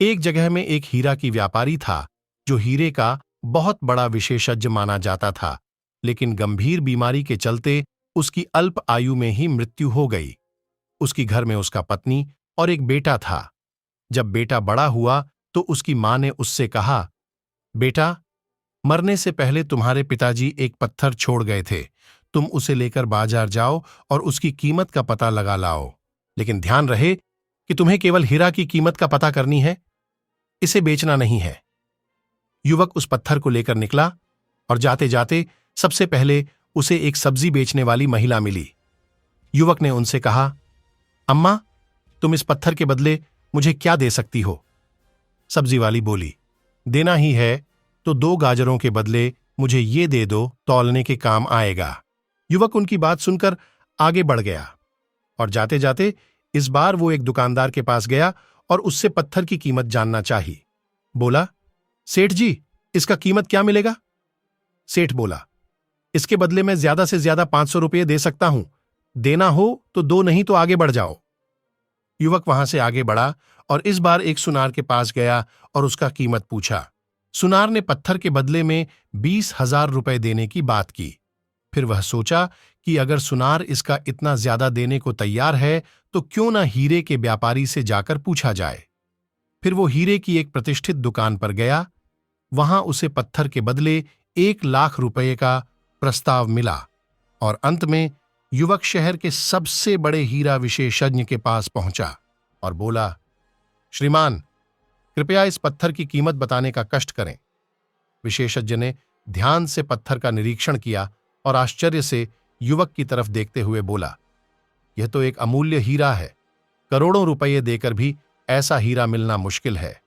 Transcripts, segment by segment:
एक जगह में एक हीरा की व्यापारी था जो हीरे का बहुत बड़ा विशेषज्ञ माना जाता था, लेकिन गंभीर बीमारी के चलते उसकी अल्प आयु में ही मृत्यु हो गई। उसकी घर में उसका पत्नी और एक बेटा था। जब बेटा बड़ा हुआ तो उसकी मां ने उससे कहा, बेटा, मरने से पहले तुम्हारे पिताजी एक पत्थर छोड़ गए थे। तुम उसे लेकर बाजार जाओ और उसकी कीमत का पता लगा लाओ, लेकिन ध्यान रहे कि तुम्हें केवल हीरा की कीमत का पता करनी है, इसे बेचना नहीं है। युवक उस पत्थर को लेकर निकला और जाते जाते सबसे पहले उसे एक सब्जी बेचने वाली महिला मिली। युवक ने उनसे कहा, अम्मा, तुम इस पत्थर के बदले मुझे क्या दे सकती हो? सब्जी वाली बोली, देना ही है तो 2 गाजरों के बदले मुझे ये दे दो, तौलने के काम आएगा। युवक उनकी बात सुनकर आगे बढ़ गया और जाते जाते इस बार वो एक दुकानदार के पास गया और उससे पत्थर की कीमत जानना चाही। बोला, सेठ जी, इसका कीमत क्या मिलेगा? सेठ बोला, इसके बदले मैं ज्यादा से ज्यादा 500 रुपये दे सकता हूं। देना हो तो दो, नहीं तो आगे बढ़ जाओ। युवक वहां से आगे बढ़ा और इस बार एक सुनार के पास गया और उसका कीमत पूछा। सुनार ने पत्थर के बदले में 20,000 रुपए देने की बात की। फिर वह सोचा कि अगर सुनार इसका इतना ज्यादा देने को तैयार है तो क्यों न हीरे के व्यापारी से जाकर पूछा जाए। फिर वो हीरे की एक प्रतिष्ठित दुकान पर गया। वहां उसे पत्थर के बदले 1 लाख रुपए का प्रस्ताव मिला और अंत में युवक शहर के सबसे बड़े हीरा विशेषज्ञ के पास पहुंचा और बोला, श्रीमान, कृपया इस पत्थर की कीमत बताने का कष्ट करें। विशेषज्ञ ने ध्यान से पत्थर का निरीक्षण किया और आश्चर्य से युवक की तरफ देखते हुए बोला, यह तो एक अमूल्य हीरा है। करोड़ों रुपये देकर भी ऐसा हीरा मिलना मुश्किल है।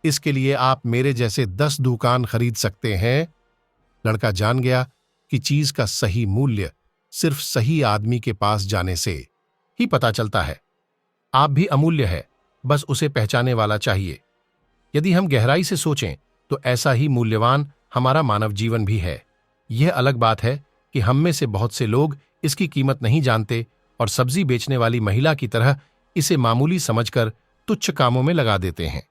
इसके लिए आप मेरे जैसे 10 दुकान खरीद सकते हैं। लड़का जान गया कि चीज का सही मूल्य सिर्फ सही आदमी के पास जाने से ही पता चलता है। आप भी अमूल्य है, बस उसे पहचाने वाला चाहिए। यदि हम गहराई से सोचें तो ऐसा ही मूल्यवान हमारा मानव जीवन भी है। यह अलग बात है कि हम में से बहुत से लोग इसकी कीमत नहीं जानते और सब्जी बेचने वाली महिला की तरह इसे मामूली समझकर तुच्छ कामों में लगा देते हैं।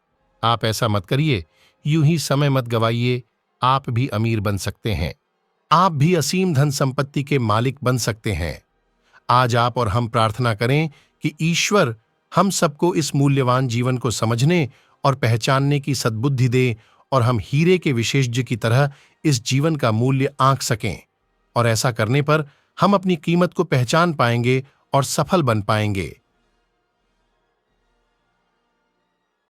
आप ऐसा मत करिए, यूं ही समय मत गवाइए। आप भी अमीर बन सकते हैं। आप भी असीम धन संपत्ति के मालिक बन सकते हैं। आज आप और हम प्रार्थना करें कि ईश्वर हम सबको इस मूल्यवान जीवन को समझने और पहचानने की सद्बुद्धि दे और हम हीरे के विशेषज्ञ की तरह इस जीवन का मूल्य आंक सकें। और ऐसा करने पर हम अपनी कीमत को पहचान पाएंगे और सफल बन पाएंगे।